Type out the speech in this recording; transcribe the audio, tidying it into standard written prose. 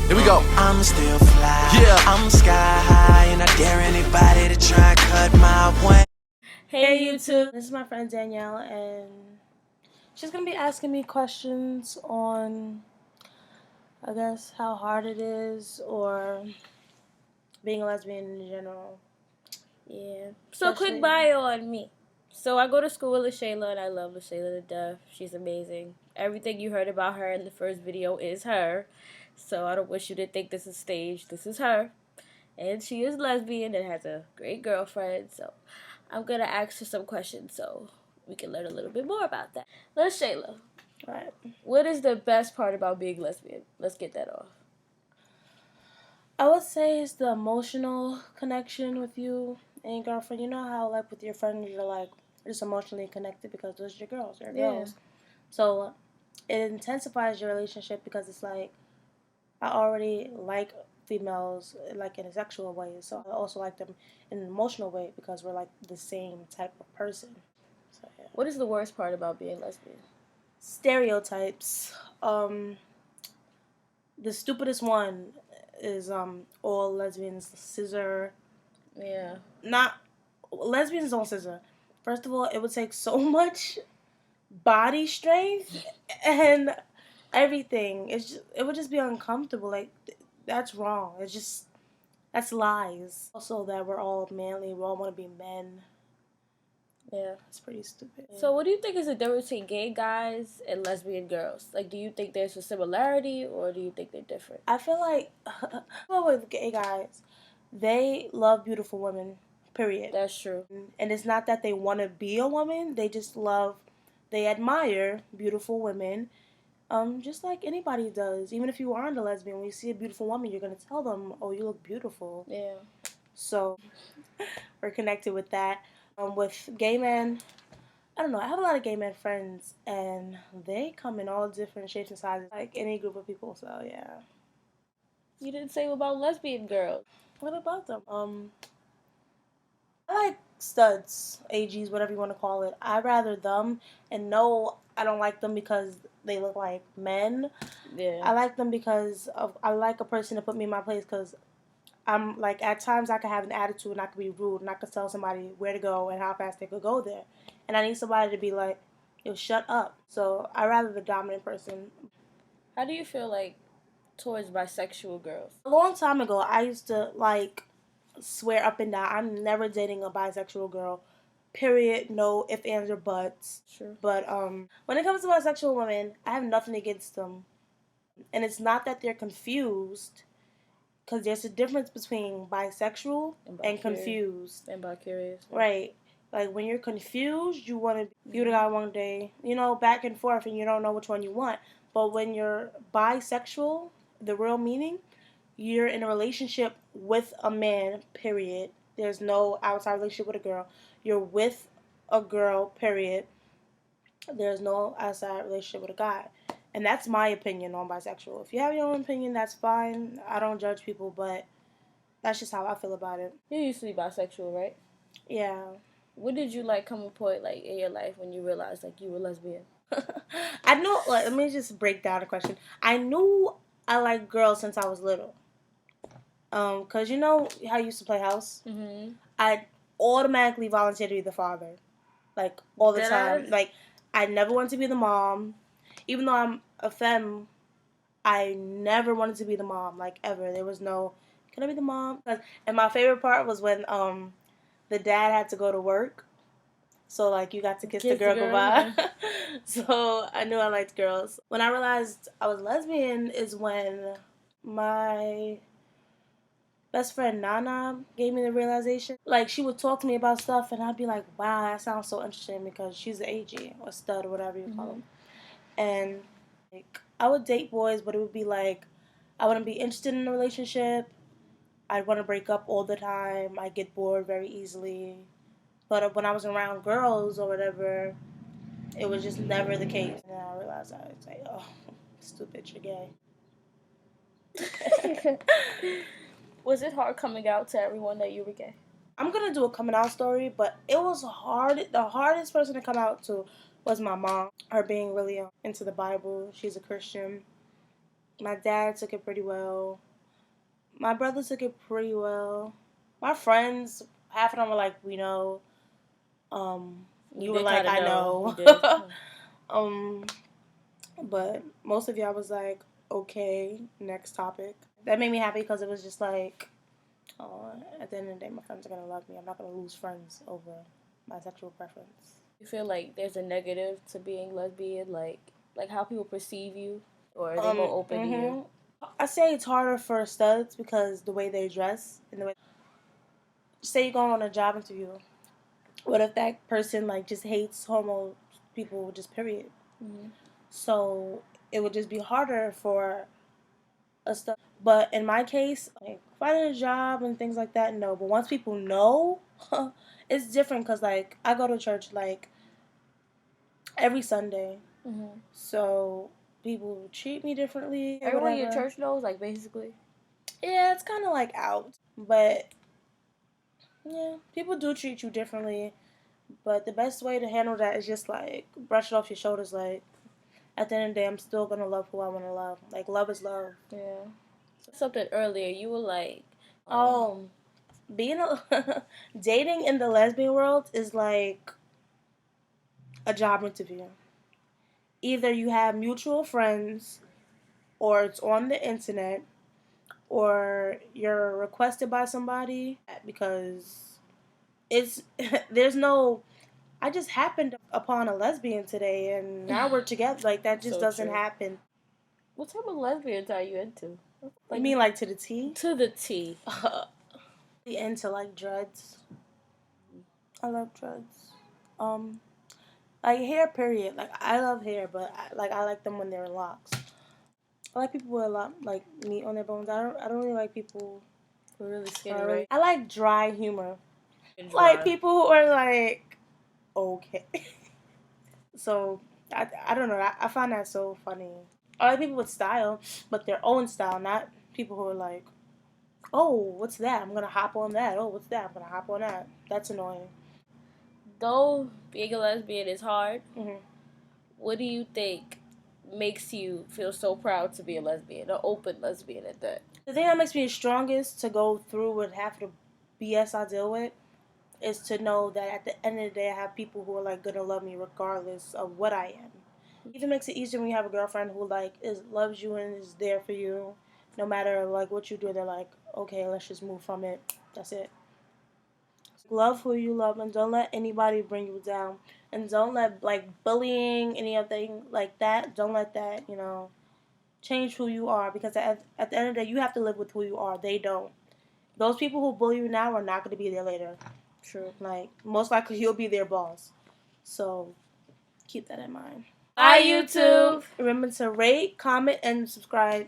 Here we go. I'm still fly. Yeah. I'm sky high, and I dare anybody to try and cut my way. Hey YouTube, this is my friend Danielle, and she's gonna be asking me questions on, I guess, how hard it is, or being a lesbian in general. Yeah. So Especially- quick bio on me. So I go to school with LaShayla, and I love LaShayla to death. She's amazing. Everything you heard about her in the first video is her. So I don't wish you to think this is staged. This is her. And she is lesbian and has a great girlfriend. So I'm going to ask her some questions so we can learn a little bit more about that. LaShayla, Right. what is the best part about being lesbian? Let's get that off. I would say it's the emotional connection with you and your girlfriend. You know how, like, with your friends, you're, like, just emotionally connected because those are your girls. They're girls. So it intensifies your relationship because it's like, I already like females, like, in a sexual way. So I also like them in an emotional way because we're, like, the same type of person. So, yeah. What is the worst part about being lesbian? Stereotypes. The stupidest one is all lesbians scissor. Yeah. Not lesbians don't scissor. First of all, it would take so much body strength and everything. It would just be uncomfortable. Like, that's wrong. That's lies. Also, that we're all manly. We all want to be men. Yeah. It's pretty stupid. So what do you think is the difference between gay guys and lesbian girls? Like, do you think there's a similarity or do you think they're different? I feel like with gay guys, they love beautiful women, period. That's true. And it's not that they want to be a woman. They admire beautiful women, just like anybody does. Even if you aren't a lesbian, when you see a beautiful woman, you're going to tell them, oh, you look beautiful. Yeah. So we're connected with that. With gay men, I don't know. I have a lot of gay men friends, and they come in all different shapes and sizes, like any group of people. So yeah. You didn't say about lesbian girls. What about them? I like studs, AGs, whatever you want to call it. I rather them, and no, I don't like them because they look like men. Yeah. I like them because I like a person to put me in my place because I'm like, at times I could have an attitude and I could be rude and I could tell somebody where to go and how fast they could go there. And I need somebody to be like, yo, shut up. So I rather the dominant person. How do you feel like towards bisexual girls? A long time ago, I used to like swear up and down, I'm never dating a bisexual girl. Period. No ifs, ands, or buts. Sure. But when it comes to bisexual women, I have nothing against them. And it's not that they're confused. Because there's a difference between bisexual and confused. And bi-curious. Right. Like, when you're confused, you want to be with a guy one day, back and forth, and you don't know which one you want. But when you're bisexual, the real meaning, you're in a relationship with a man, period. There's no outside relationship with a girl. You're with a girl, period. There's no outside relationship with a guy. And that's my opinion on bisexual. If you have your own opinion, that's fine. I don't judge people, but that's just how I feel about it. You used to be bisexual, right? Yeah. When did you come a point in your life when you realized you were lesbian? I know. Let me just break down the question. I knew I liked girls since I was little. Cause you know how you used to play house. Mm-hmm. I automatically volunteered to be the father, all the time. I never wanted to be the mom. Even though I'm a femme, I never wanted to be the mom, ever. There was no, can I be the mom? And my favorite part was when the dad had to go to work. So, you got to kiss the girl goodbye. Yeah. So, I knew I liked girls. When I realized I was lesbian is when my best friend Nana gave me the realization. She would talk to me about stuff, and I'd be like, wow, that sounds so interesting, because she's an AG, or stud, or whatever you call them. And I would date boys, but it would be I wouldn't be interested in a relationship. I'd want to break up all the time. I get bored very easily. But when I was around girls or whatever, it was just never the case. And then I realized I was like, oh, stupid, you're gay. Was it hard coming out to everyone that you were gay? I'm going to do a coming out story, but it was hard. The hardest person to come out to was my mom. Her being really into the Bible. She's a Christian. My dad took it pretty well. My brother took it pretty well. My friends, half of them were like, we know. You were did like, kinda I know. You know. did. um, but most of y'all was like, okay, next topic. That made me happy because it was just like, oh, at the end of the day, my friends are gonna love me. I'm not gonna lose friends over my sexual preference. You feel like there's a negative to being lesbian, like how people perceive you, or are they more open to you? I say it's harder for studs because the way they dress and the way. Say you go on a job interview. What if that person like just hates homo people, just period? Mm-hmm. So it would just be harder for a stud. But in my case, like finding a job and things like that, no. But once people know, it's different because like I go to church like every Sunday, Mm-hmm. so people treat me differently. Or Everyone in your whatever. church knows, like basically. Yeah, it's kind of like out, but yeah, people do treat you differently. But the best way to handle that is just like brush it off your shoulders. Like at the end of the day, I'm still gonna love who I want to love. Like love is love. Yeah. Something earlier, you were like, Being dating in the lesbian world is like a job interview. Either you have mutual friends, or it's on the internet, or you're requested by somebody because it's there's no. I just happened upon a lesbian today, and now we're together. Like that just So doesn't true. happen. What type of lesbians are you into? You mean like to the T? To the T. Into like dreads. I love dreads. Like hair. Period. Like I love hair, but I like them when they're in locks. I like people with a lot like meat on their bones. I don't really like people We're really skinny, really. right? I like dry humor. And Like dry. people who are like okay. So I don't know. I find that so funny. I like people with style, but their own style, not people who are like, oh, what's that? I'm gonna hop on that. Oh, what's that? I'm gonna hop on that. That's annoying. Though being a lesbian is hard, Mm-hmm. what do you think makes you feel so proud to be a lesbian, an open lesbian at that? The thing that makes me the strongest to go through with half the BS I deal with is to know that at the end of the day, I have people who are like gonna love me regardless of what I am. It even makes it easier when you have a girlfriend who like loves you and is there for you, no matter like what you do. They're like, okay, let's just move from it. That's it. Love who you love and don't let anybody bring you down. And don't let like bullying, anything like that, don't let that, change who you are because at the end of the day, you have to live with who you are. They don't. Those people who bully you now are not going to be there later. True. Like, most likely you'll be their boss. So, keep that in mind. Bye, YouTube. Remember to rate, comment, and subscribe.